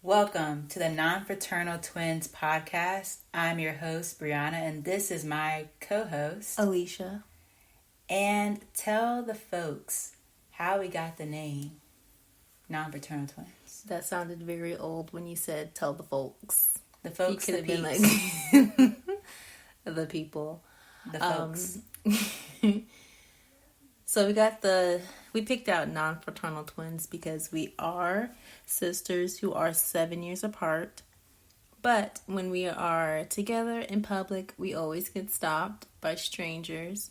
Welcome to the Non-Fraternal Twins podcast. I'm your host, Brianna, and this is my co-host, Alicia. And tell the folks how we got the name Non-Fraternal Twins. That sounded very old when you said tell the folks. The folks, you could the have peeps. been like the people. The folks. So we picked out non-fraternal twins because we are sisters who are 7 years apart. But when we are together in public, we always get stopped by strangers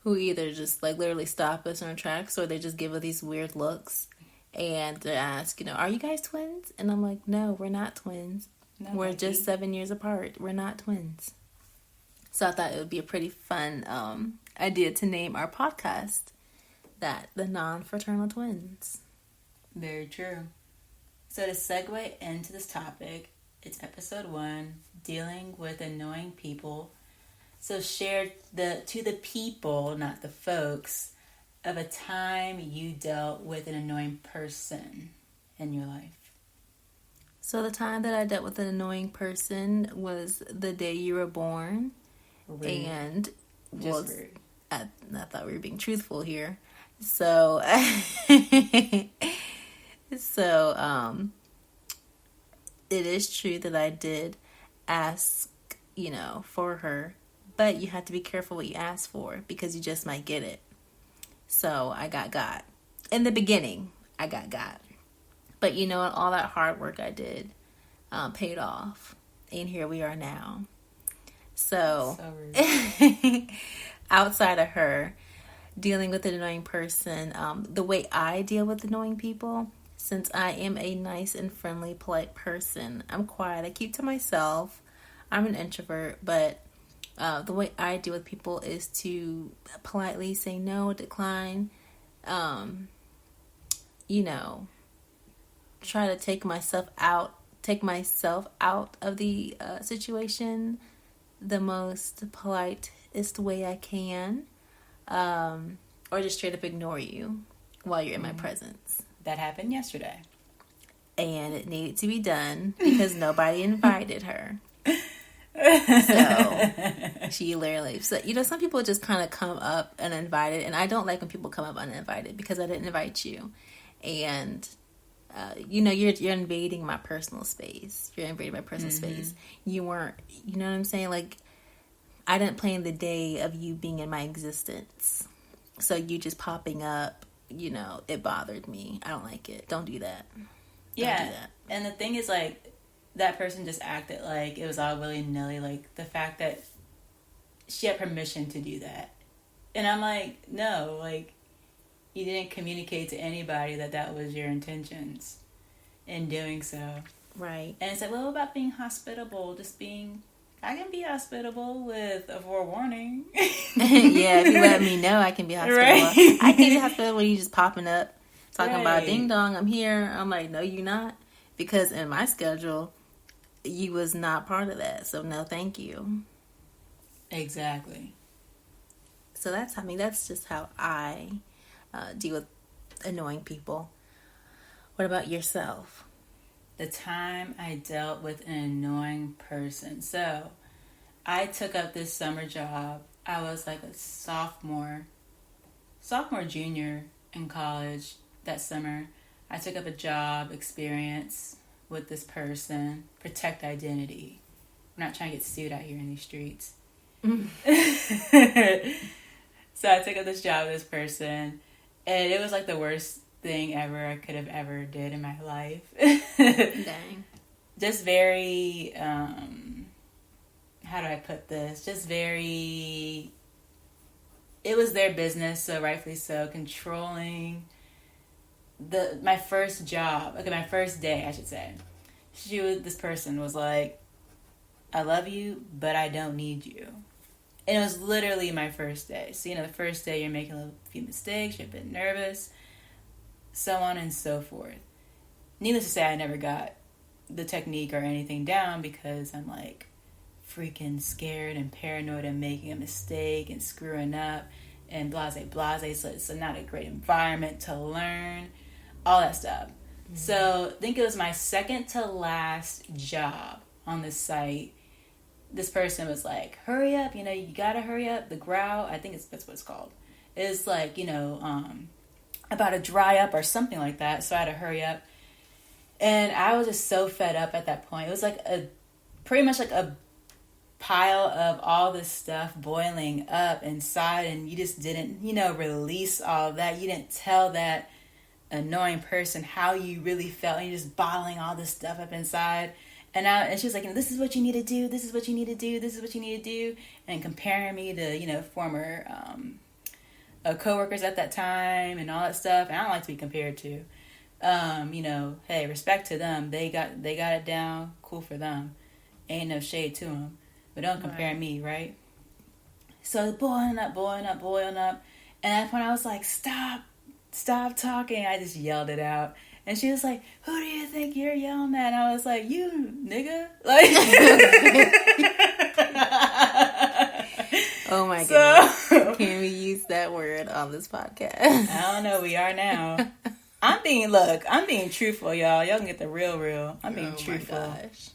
who either just like literally stop us in our tracks or they just give us these weird looks and they ask, are you guys twins? And I'm like, no, we're not twins. No, we're just 7 years apart. We're not twins. So I thought it would be a pretty fun idea to name our podcast that, the Non-Fraternal Twins. Very true. So to segue into this topic, it's episode 1, dealing with annoying people. So share to the people, not the folks, of a time you dealt with an annoying person in your life. So the time that I dealt with an annoying person was the day you were born. Rude. And Just rude. I thought we were being truthful here. So it is true that I did ask, for her, but you have to be careful what you ask for because you just might get it. So I got. In the beginning, I got. But you know what? All that hard work I did paid off. And here we are now. So rude. Outside of her, dealing with an annoying person, the way I deal with annoying people, since I am a nice and friendly, polite person, I'm quiet. I keep to myself. I'm an introvert, but the way I deal with people is to politely say no, decline, try to take myself out of the situation the most politest way I can, or just straight up ignore you while you're in my presence. That happened yesterday. And it needed to be done because nobody invited her. So she literally, some people just kind of come up uninvited, and I don't like when people come up uninvited because I didn't invite you. And you're invading my personal space. You're invading my personal space. You weren't, you know what I'm saying? Like, I didn't plan the day of you being in my existence. So you just popping up, it bothered me. I don't like it. Don't do that. Yeah. Don't do that. And the thing is, like, that person just acted like it was all willy-nilly. Like, the fact that she had permission to do that. And I'm like, no, like, you didn't communicate to anybody that was your intentions in doing so. Right. And it's like, well, what about being hospitable? I can be hospitable with a forewarning. Yeah, if you let me know, I can be hospitable. Right. I can be hospitable when you just popping up, talking about ding dong, I'm here. I'm like, no, you're not. Because in my schedule, you was not part of that. So no, thank you. Exactly. So that's just how I deal with annoying people. What about yourself? The time I dealt with an annoying person. So, I took up this summer job. I was like a sophomore, junior in college that summer. I took up a job experience with this person. Protect identity. I'm not trying to get sued out here in these streets. So I took up this job with this person, and it was like the worst thing ever I could have ever did in my life. Dang. Just very, how do I put this? Just very, it was their business, so rightfully so, controlling. My first job, my first day, I should say. This person was like, I love you, but I don't need you. And it was literally my first day. So, the first day you're making a few mistakes, you're a bit nervous, so on and so forth. Needless to say, I never got the technique or anything down because I'm like freaking scared and paranoid and making a mistake and screwing up and blase. So it's not a great environment to learn, all that stuff. So I think it was my second to last job on this site. This person was like, hurry up, you gotta hurry up. The growl, I think that's what it's called. It's like, about to dry up or something like that. So I had to hurry up. And I was just so fed up at that point. It was like pretty much like a pile of all this stuff boiling up inside, and you just didn't, release all of that. You didn't tell that annoying person how you really felt, and you're just bottling all this stuff up inside. And she was like, this is what you need to do, this is what you need to do, this is what you need to do, and comparing me to, former co-workers at that time and all that stuff. And I don't like to be compared to. Hey, respect to them. They got it down. Cool for them. Ain't no shade to them. But don't compare me, right? So boiling up. And at that point I was like, stop talking. I just yelled it out. And she was like, who do you think you're yelling at? And I was like, you nigga. Like, oh my goodness. Can we use that word on this podcast? I don't know. We are now. I'm being truthful, y'all. Y'all can get the real. I'm being truthful. My gosh.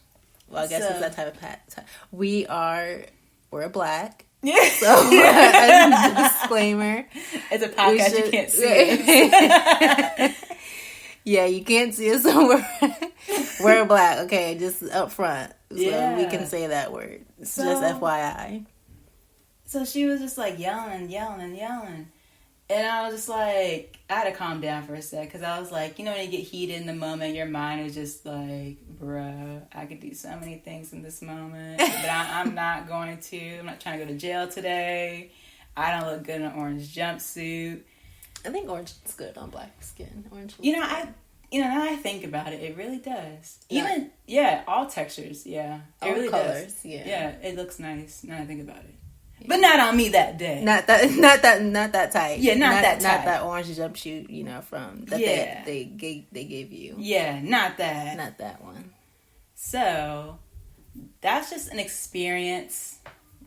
Well, I guess it's that type of type. We're black. Yeah. So, as a disclaimer. It's a podcast, you can't see us. Yeah, you can't see us, so we're black. Okay, just up front. So we can say that word. Just FYI. So she was just like yelling. And I was just like, I had to calm down for a sec, because I was like, when you get heated in the moment, your mind is just like, bruh, I could do so many things in this moment, but I'm not going to. I'm not trying to go to jail today. I don't look good in an orange jumpsuit. I think orange is good on black skin. Orange. Now I think about it, it really does. Yeah. Even all textures, yeah, it all really colors, does. yeah, it looks nice. Now I think about it. But not on me that day. Not that tight. Yeah, not that tight. Not that orange jumpsuit, from that they gave you. Yeah, not that. Not that one. So that's just an experience.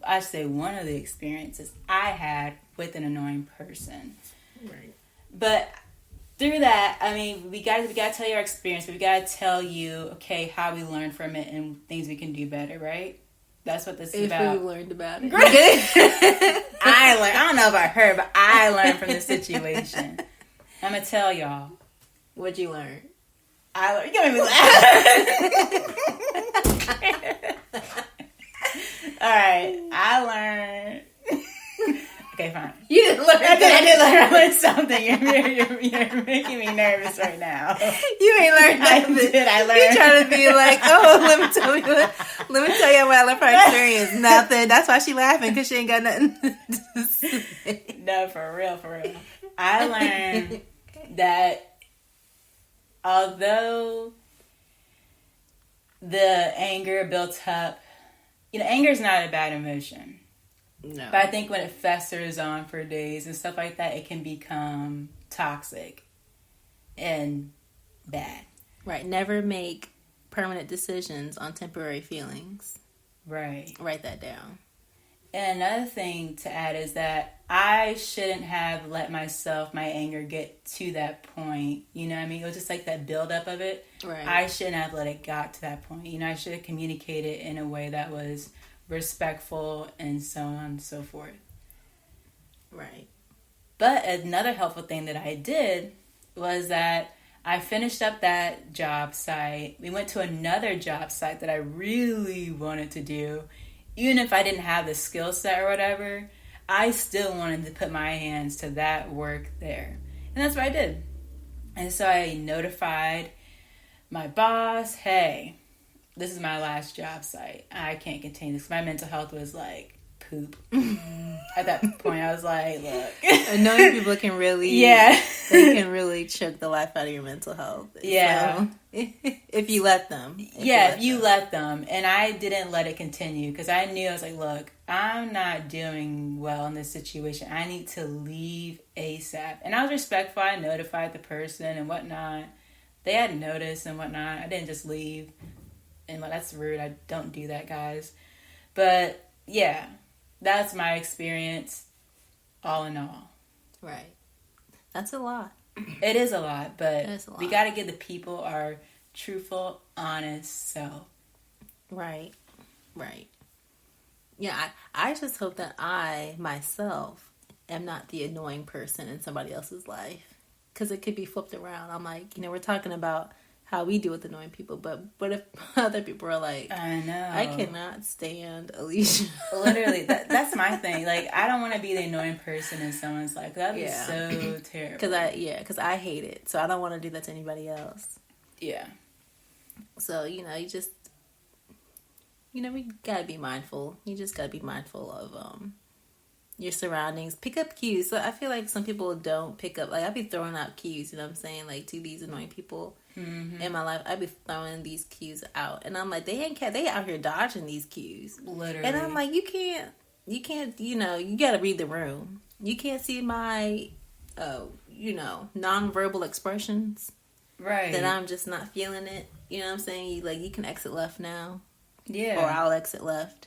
I say one of the experiences I had with an annoying person. Right. But through that, I mean, we got to tell you our experience, but we got to tell you, okay, how we learned from it and things we can do better, right? That's what this is about. If we learned about it. I don't know about her, but I learned from the situation. I'm going to tell y'all. What'd you learn? You're going to make me laugh. All right. I learned. Okay, fine. You didn't learn. I learned something. You're making me nervous right now. You ain't learned nothing. I learned. You trying to be like, let me tell you what I learned from experience. Nothing. That's why she laughing, because she ain't got nothing to say. No, for real. I learned that although the anger built up, anger is not a bad emotion. No. But I think when it festers on for days and stuff like that, it can become toxic and bad. Right. Never make permanent decisions on temporary feelings. Right. Write that down. And another thing to add is that I shouldn't have let my anger get to that point. You know what I mean? It was just like that buildup of it. Right. I shouldn't have let it got to that point. I should have communicated in a way that was respectful and so on and so forth. Right. But another helpful thing that I did was that I finished up that job site. We went to another job site that I really wanted to do. Even if I didn't have the skill set or whatever, I still wanted to put my hands to that work there. And that's what I did. And so I notified my boss, hey, this is my last job site. I can't continue this. My mental health was like poop. At that point, I was like, look. Annoying people can really, they can really choke the life out of your mental health. Yeah. So, if you let them. If you let them. And I didn't let it continue, because I knew, I was like, look, I'm not doing well in this situation. I need to leave ASAP. And I was respectful. I notified the person and whatnot. They had notice and whatnot. I didn't just leave. And that's rude. I don't do that, guys. But yeah, that's my experience all in all. Right. That's a lot. It is a lot, but It's a lot. we got to give the people our truthful, honest self. Right. Right. Yeah, I just hope that I, myself, am not the annoying person in somebody else's life. Because it could be flipped around. I'm like, we're talking about how we deal with annoying people, but what if other people are like, I know. I cannot stand Alicia. Literally, that's my thing. Like, I don't want to be the annoying person in someone's life. That'd be so terrible. Because I hate it. So I don't want to do that to anybody else. Yeah. So, you just, we gotta be mindful. You just gotta be mindful of your surroundings. Pick up cues. So I feel like some people don't pick up. Like, I be throwing out cues, you know what I'm saying? Like, to these annoying people in my life, I be throwing these cues out. And I'm like, they out here dodging these cues. Literally. And I'm like, you can't, you gotta read the room. You can't see my, nonverbal expressions. Right. That I'm just not feeling it. You know what I'm saying? You can exit left now. Yeah. Or I'll exit left.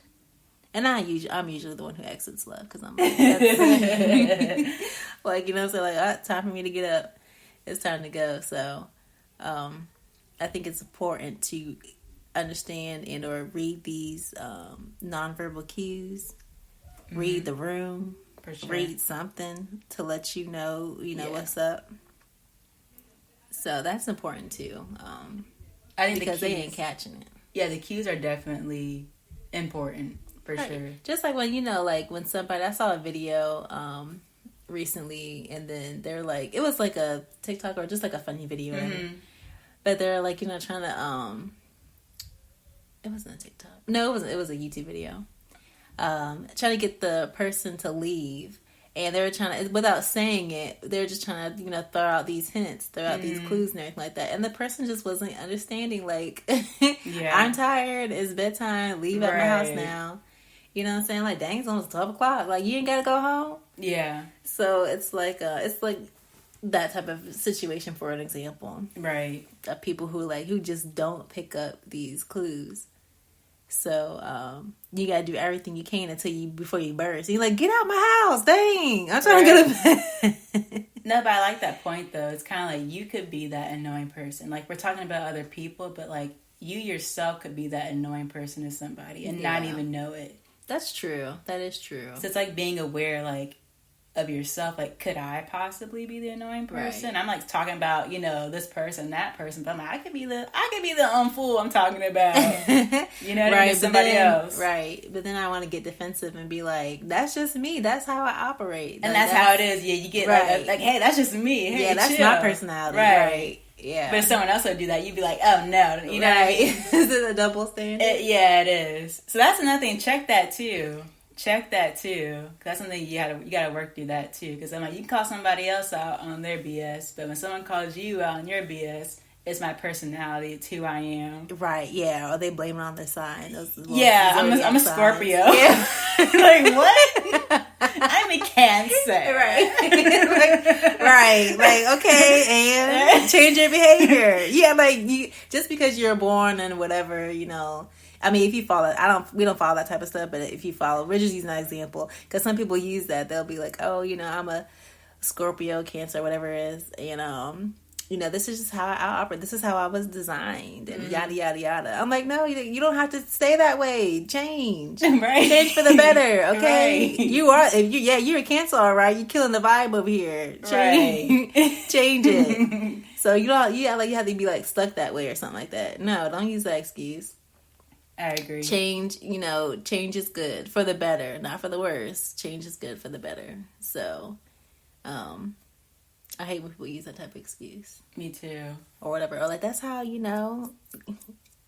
And I'm usually the one who exits left because I'm like, that's like, you know what I'm saying? Like, time for me to get up. It's time to go. So, I think it's important to understand and or read these nonverbal cues. Read the room. For sure. Read something to let you know what's up. So that's important too. I think because they ain't catching it. Yeah, the cues are definitely important for sure. Just like when somebody, I saw a video recently, and then they're like, it was like a TikTok or just like a funny video, but they're like, trying to it wasn't a TikTok. No, it was a YouTube video. Trying to get the person to leave. And they were trying to, without saying it, they were just trying to, throw out these hints, throw out these clues and everything like that. And the person just wasn't understanding, like, I'm tired, it's bedtime, leave at my house now. You know what I'm saying? Like, dang, it's almost 12 o'clock. Like, you ain't got to go home? Yeah. So it's like that type of situation, for an example. Right. Of people who just don't pick up these clues. So, you gotta do everything you can before you burst. You're like, get out my house, dang! I'm trying to go to bed. No, but I like that point though. It's kind of like you could be that annoying person. Like, we're talking about other people, but like you yourself could be that annoying person to somebody and not even know it. That's true. That is true. So it's like being aware, like, of yourself. Like, could I possibly be the annoying person? Right. I'm like talking about, this person, that person, but I'm like, I could be the fool I'm talking about. You know what I mean? Somebody else. Right. But then I want to get defensive and be like, that's just me. That's how I operate. And that's how it is. Yeah, you get like, hey, that's just me. Hey, yeah, that's chill. my personality. Right. Yeah. But if someone else would do that, you'd be like, oh no. You know what I mean? Is it a double standard? Yeah, it is. So that's another thing. Check that too. That's something you gotta work through that too. Because I'm like, you can call somebody else out on their BS, but when someone calls you out on your BS, it's my personality. It's who I am. Right? Yeah. Or they blame it on their sign. I'm a Scorpio. Yeah. Like, what? I'm a Cancer. Right. Right. Like, okay, and change your behavior. Yeah. Like, just because you're born and whatever, I mean, if you follow, we don't follow that type of stuff, but if you follow, we're just using that example, because some people use that. They'll be like, oh, I'm a Scorpio, Cancer, whatever it is, and, this is just how I operate. This is how I was designed, and yada, yada, yada. I'm like, no, you don't have to stay that way. Change. Right. Change for the better, okay? Right. You're a Cancer, all right? You're killing the vibe over here. Change, right. Change it. So you have to be, like, stuck that way or something like that. No, don't use that excuse. I agree. Change is good for the better, not for the worse. Change is good for the better. So, I hate when people use that type of excuse. Me too. Or whatever. Or like, that's how,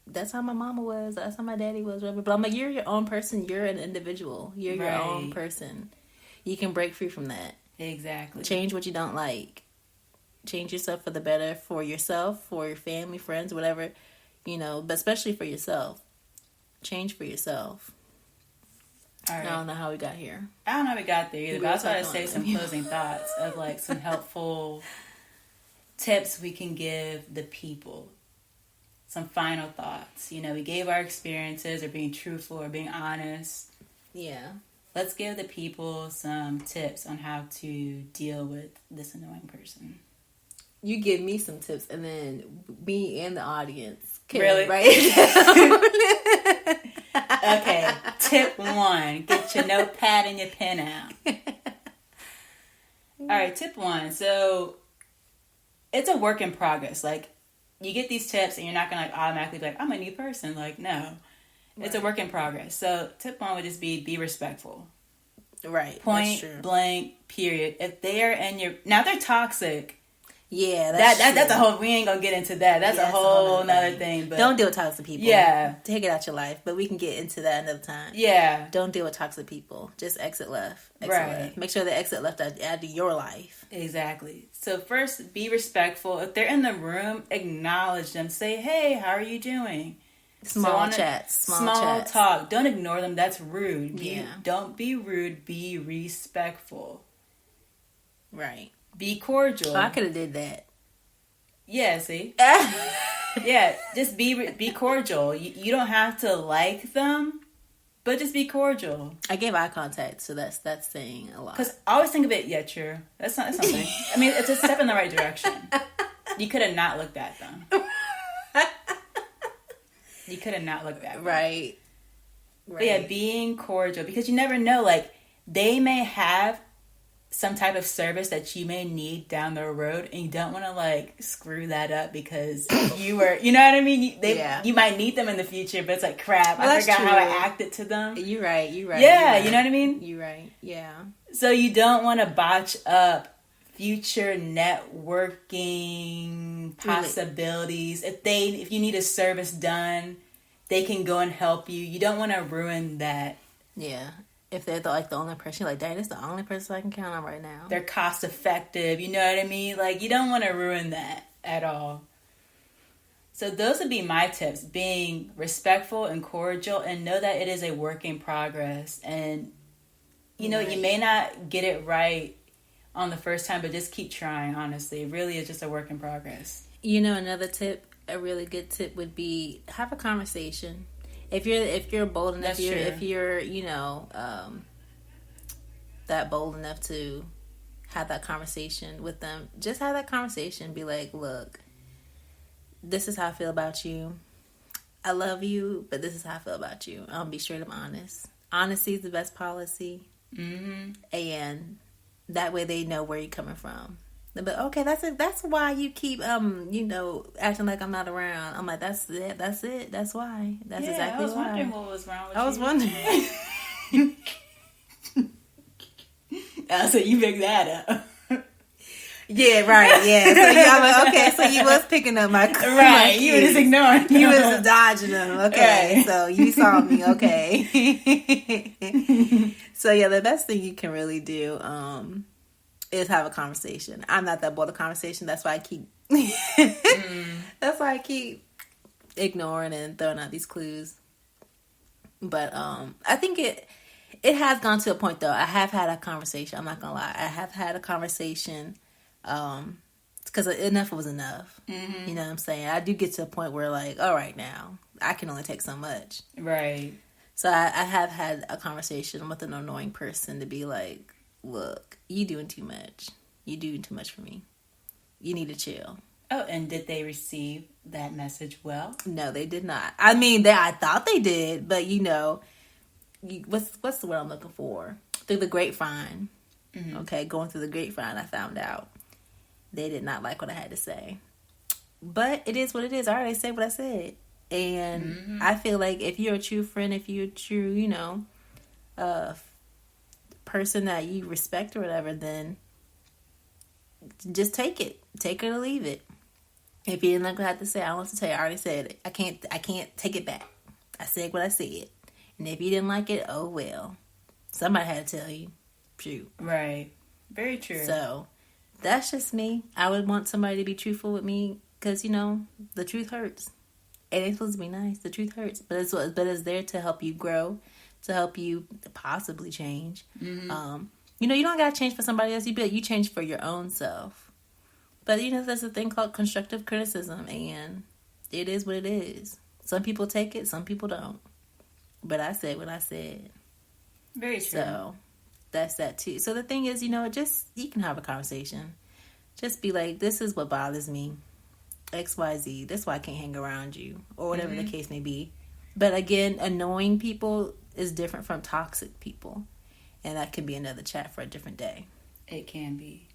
that's how my mama was. That's how my daddy was. Whatever. But I'm like, you're your own person. You're an individual. You're your own person. You can break free from that. Exactly. Change what you don't like. Change yourself for the better, for yourself, for your family, friends, whatever, but especially for yourself. Change for yourself. All right. I don't know how we got here. I don't know how we got there either, but I was going to say some closing thoughts of like some helpful tips we can give the people. Some final thoughts. We gave our experiences or being truthful or being honest. Yeah. Let's give the people some tips on how to deal with this annoying person. you give me some tips, and then me and the audience can Really? write it down. Okay, tip 1. Get your notepad and your pen out. All right, tip 1. So, it's a work in progress. Like, you get these tips and you're not going to like automatically be like, I'm a new person. Like, no. It's a work in progress. So, tip 1 would just be respectful. Right. Point blank, period. If they are in your... Now, if they're toxic... Yeah, that's a whole... We ain't gonna get into that. That's a whole nother thing. But don't deal with toxic people. Yeah. Take it out your life. But we can get into that another time. Yeah. Don't deal with toxic people. Just exit left. Right. Make sure the exit left out of your life. Exactly. So first, be respectful. If they're in the room, acknowledge them. Say, hey, how are you doing? Small chats. Small talk. Don't ignore them. That's rude. Yeah. Don't be rude. Be respectful. Right. Be cordial. Oh, I could have did that. Yeah, see? Yeah, just be cordial. You don't have to like them, but just be cordial. I gave eye contact, so that's saying a lot. Because I always think of it, yeah, true. That's something. I mean, it's a step in the right direction. You could have not looked at them. You could have not looked at them. Right. But yeah, being cordial. Because you never know, like, they may have some type of service that you may need down the road, and you don't want to like screw that up because you know what I mean? You might need them in the future, but it's like, crap, I forgot how I acted to them. You're right. Yeah, you know what I mean? You're right. Yeah. So you don't want to botch up future networking possibilities. If you need a service done, they can go and help you. You don't want to ruin that. Yeah. If they're the only person, you're like, dang, this is the only person I can count on right now. They're cost effective, you know what I mean? Like, you don't want to ruin that at all. So those would be my tips. Being respectful and cordial, and know that it is a work in progress. And, you know, you may not get it right on the first time, but just keep trying, honestly. It really is just a work in progress. You know, another tip, a really good tip would be have a conversation. If you're bold enough, if you're you know that bold enough to have that conversation with them, just have that conversation. Be like, look, this is how I feel about you. I love you, but this is how I feel about you. I'll be straight up honest. Honesty is the best policy, and that way they know where you're coming from. But okay, that's why you keep you know, acting like I'm not around. I'm like, that's it. That's why. That's exactly why. I was wondering what was wrong with you. I was wondering. So you picked that up. Yeah, right. Yeah. So I'm like, okay. So you was picking up my right. You were just ignoring. You was dodging them. Okay. Right. So you saw me. Okay. So yeah, the best thing you can really do is have a conversation. I'm not that bold of conversation. That's why I keep. That's why I keep ignoring and throwing out these clues. But I think it has gone to a point though. I have had a conversation. I'm not gonna lie. I have had a conversation. Because enough was enough. Mm-hmm. You know what I'm saying? I do get to a point where like, all right, now I can only take so much. Right. So I have had a conversation with an annoying person to be like, look, you doing too much. You doing too much for me. You need to chill. Oh, and did they receive that message well? No, they did not. I mean, I thought they did, but you know, what's the word I'm looking for? Through the grapevine. Mm-hmm. Okay, going through the grapevine, I found out they did not like what I had to say. But it is what it is. I already said what I said. And I feel like if you're a true friend, if you're a true, you know, person that you respect or whatever, then just take it. Take it or leave it. If you didn't like what I had to say, I want to tell you, I already said it. I can't take it back. I said what I said. And if you didn't like it, oh well. Somebody had to tell you. True. Right. Very true. So, that's just me. I would want somebody to be truthful with me because, you know, the truth hurts. It ain't supposed to be nice. The truth hurts. But it's there to help you grow, to help you possibly change. Mm-hmm. You know, you don't got to change for somebody else. You change for your own self. But, you know, there's a thing called constructive criticism, and it is what it is. Some people take it, some people don't. But I said what I said. Very true. So, that's that too. So the thing is, you know, you can have a conversation. Just be like, this is what bothers me. XYZ. That's why I can't hang around you. Or whatever the case may be. But again, annoying people is different from toxic people. And that could be another chat for a different day. It can be.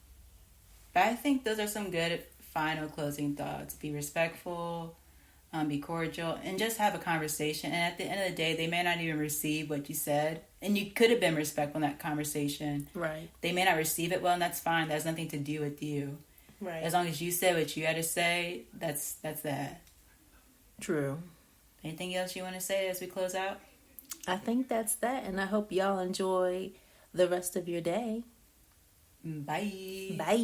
But I think those are some good final closing thoughts. Be respectful, be cordial, and just have a conversation. And at the end of the day, they may not even receive what you said. And you could have been respectful in that conversation. Right. They may not receive it well, and that's fine. That has nothing to do with you. Right. As long as you said what you had to say, that's that. True. Anything else you want to say as we close out? I think that's that. And I hope y'all enjoy the rest of your day. Bye. Bye.